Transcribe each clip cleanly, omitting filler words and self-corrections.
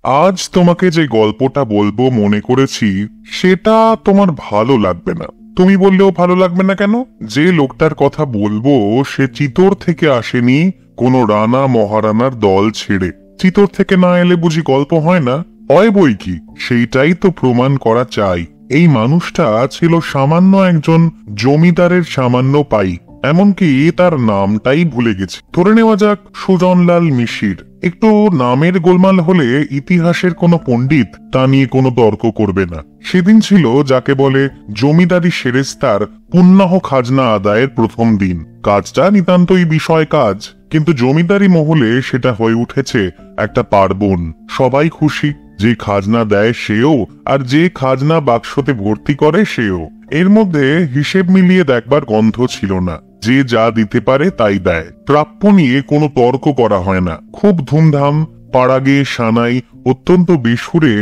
আজ তোমাকে যে গল্পটা বলবো মনে করেছি সেটা তোমার ভালো লাগবে না। তুমি বললেও ভালো লাগবে না কেন? যে লোকটার কথা বলবো সে চিতোর থেকে আসেনি কোনো রানা মহারানার দল ছেড়ে। চিতোর থেকে না এলে বুঝি গল্প হয় না? হয় বই কি, সেইটাই তো প্রমাণ করা চাই। এই মানুষটা ছিল সামান্য একজন জমিদারের সামান্য পাই, এমনকি তার নামটাই ভুলে গেছে। ধরে নেওয়া যাক সুজনলাল মিশির। একটু নামের গোলমাল হলে ইতিহাসের কোনো পণ্ডিত তা নিয়ে কোনো তর্ক করবে না। সেদিন ছিল যাকে বলে জমিদারি সেরেস্তার পুণ্যাহ খাজনা আদায়ের প্রথম দিন। কাজটা নিতান্তই বিষয় কাজ, কিন্তু জমিদারি মহলে সেটা হয়ে উঠেছে একটা পার্বণ। সবাই খুশি, যে খাজনা দেয় সেও, আর যে খাজনা বাক্সতে ভর্তি করে সেও। এর মধ্যে হিসেব মিলিয়ে দেখবার গন্ধ ছিল না। যে যা দিতে পারে তাই দেয়। প্রাপ্য নিয়ে কোনো তর্ক করা হয় না। খুব ধুমধাম, পাড়াগে সানাই অত্যন্ত বেসুরে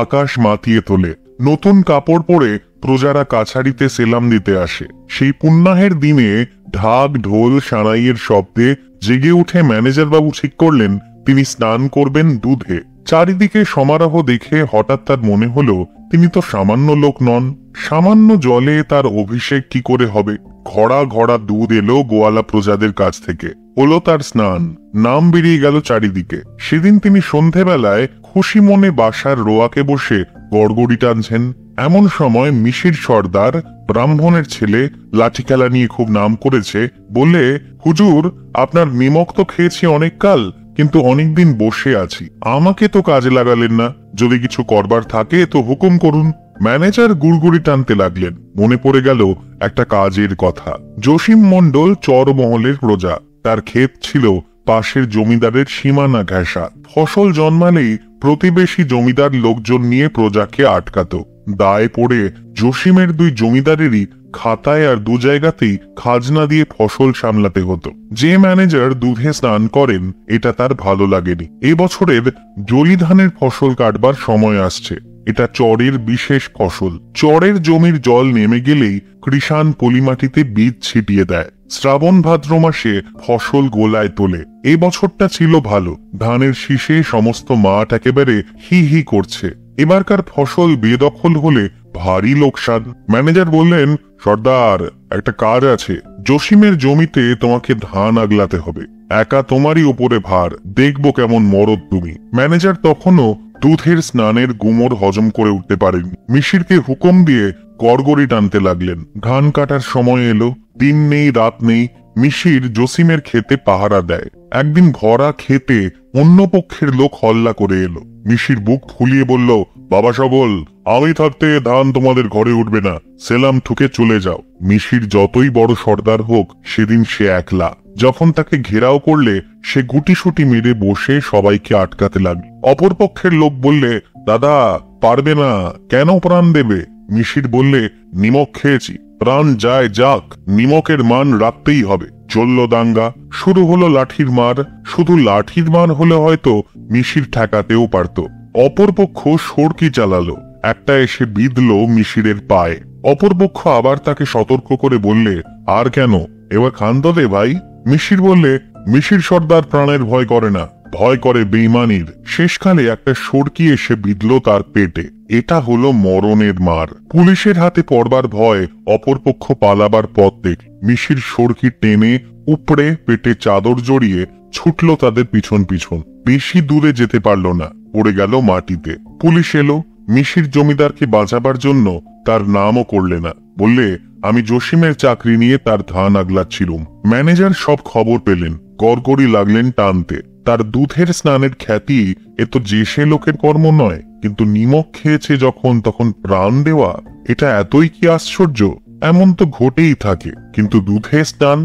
আকাশ মাতিয়ে তোলে। নতুন কাপড় পরে প্রজারা কাছারিতে সেলাম দিতে আসে। সেই পুণ্যাহের দিনে ঢাক ঢোল সানাইয়ের শব্দে জেগে উঠে ম্যানেজার বাবু ঠিক করলেন তিনি স্নান করবেন দুধে। চারিদিকে সমারোহ দেখে হঠাৎ তার মনে হলো তিনি তো সামান্য লোক নন। সামান্য জলে তার অভিষেক কি করে হবে? ঘড়া ঘড়া দুধ এলো গোয়ালা প্রজাদের কাছ থেকে। হলো তার স্নান, নাম বেরিয়ে গেল চারিদিকে। সেদিন তিনি সন্ধেবেলায় খুশি মনে বাসার রোয়াকে বসে গড়গড়ি টানছেন। এমন সময় মিশির সর্দার, ব্রাহ্মণের ছেলে, লাঠি খেলা নিয়ে খুব নাম করেছে, বললে, হুজুর আপনার নিমক তো খেয়েছি অনেক কাল, কিন্তু অনেকদিন বসে আছি, আমাকে তো কাজে লাগালেন না। যদি কিছু করবার থাকে তো হুকুম করুন। ম্যানেজার গুড়গুড়ি টানতে লাগলেন। মনে পড়ে গেল একটা কাজের কথা। জসিম মণ্ডল চরমহলের প্রজা। তার ক্ষেত ছিল পাশের জমিদারের সীমানা ঘেঁষা। ফসল জন্মালেই প্রতিবেশী জমিদার লোকজন নিয়ে প্রজাকে আটকাত। দায়ে পড়ে জসিমের দুই জমিদারেরই খাতায় আর দু জায়গাতেই খাজনা দিয়ে ফসল সামলাতে হতো। যে ম্যানেজার দুধে স্নান করেন এটা তার ভালো লাগেনি। এবছরের জলি ধানের ফসল কাটবার সময় আসছে। এটা চরের বিশেষ ফসল। চরের জমির জল নেমে গেলেই কৃষাণ পলিমাটিতে বীজ ছিটিয়ে দেয়। শ্রাবণ ভাদ্র মাসে ফসল গোলায় তোলে। এই বছরটা ছিল ভালো। ধানের শীষে সমস্ত মাঠ একেবারে হি হি করছে। এবারকার ফসল বেদখল হলে ভারী লোকসান। ম্যানেজার বললেন, সর্দার একটা কাজ আছে। জসিমের জমিতে তোমাকে ধান আগলাতে হবে। একা তোমারই উপরে ভার, দেখবো কেমন মরদ তুমি। ম্যানেজার তখনও দুধের স্নানের গুমর হজম করে উঠতে পারেনি। মিশিরকে হুকুম দিয়ে গড়গড়ি টানতে লাগলেন। ধান কাটার সময় এলো। দিন নেই রাত নেই। মিশির জসিমের ক্ষেতে পাহারা দেয়। একদিন ভরা ক্ষেতে অন্য পক্ষের লোক হল্লা করে এলো। মিশির বুক ফুলিয়ে বলল, বাবা সবল, আমি থাকতে ধান তোমাদের ঘরে উঠবে না, সেলাম ঠুকে চলে যাও। মিশির যতই বড় সর্দার হোক, সেদিন সে একলা। যখন তাকে ঘেরাও করলে সে গুটিসুটি মেরে বসে সবাইকে আটকাতে লাগল। অপর পক্ষের লোক বললে, দাদা পারবে না, কেন প্রাণ দেবে? মিশির বললে, নিমক খেয়েছি, প্রাণ যায় যাক, নিমকের মান রাখতেই হবে। চলল দাঙ্গা। শুরু হলো লাঠির মার। শুধু লাঠির মার হলে হয়তো মিশির ঠেকাতেও পারত। অপরপক্ষ সরকি চালালো। একটা এসে বিঁধল মিশিরের পায়ে। অপরপক্ষ আবার তাকে সতর্ক করে বললে, আর কেন, এবার খান্ত দে ভাই। মিশির বললে, মিশির সর্দার প্রাণের ভয় করে না, ভয় করে বেইমানির। শেষকালে একটা সরকি এসে বিঁধল তার পেটে। এটা হলো মরণের মার। পুলিশের হাতে পড়বার ভয় অপরপক্ষ পালাবার পথ দেখল। মিশির সরকি টেনে উপড়ে পেটে চাদর জড়িয়ে ছুটল তাদের পিছন পিছন। বেশি দূরে যেতে পারল না, পড়ে গেল মাটিতে। পুলিশ এলো। মিশির জমিদারকে বাঁচাবার জন্য তার নামও করলে না। বললে, আমি জসিমের চাকরি নিয়ে তার ধান আগলাচ্ছিলুম। ম্যানেজার সব খবর পেলেন। গড়গড়ি লাগলেন টানতে। তার দুধের স্নানের খ্যাতি এ তো যে সে লোকের কর্ম নয়, কিন্তু নিমক খেয়েছে যখন তখন প্রাণ দেওয়া, এটা এতই কি আশ্চর্য? এমন তো ঘটেই থাকে, কিন্তু দুধে স্নান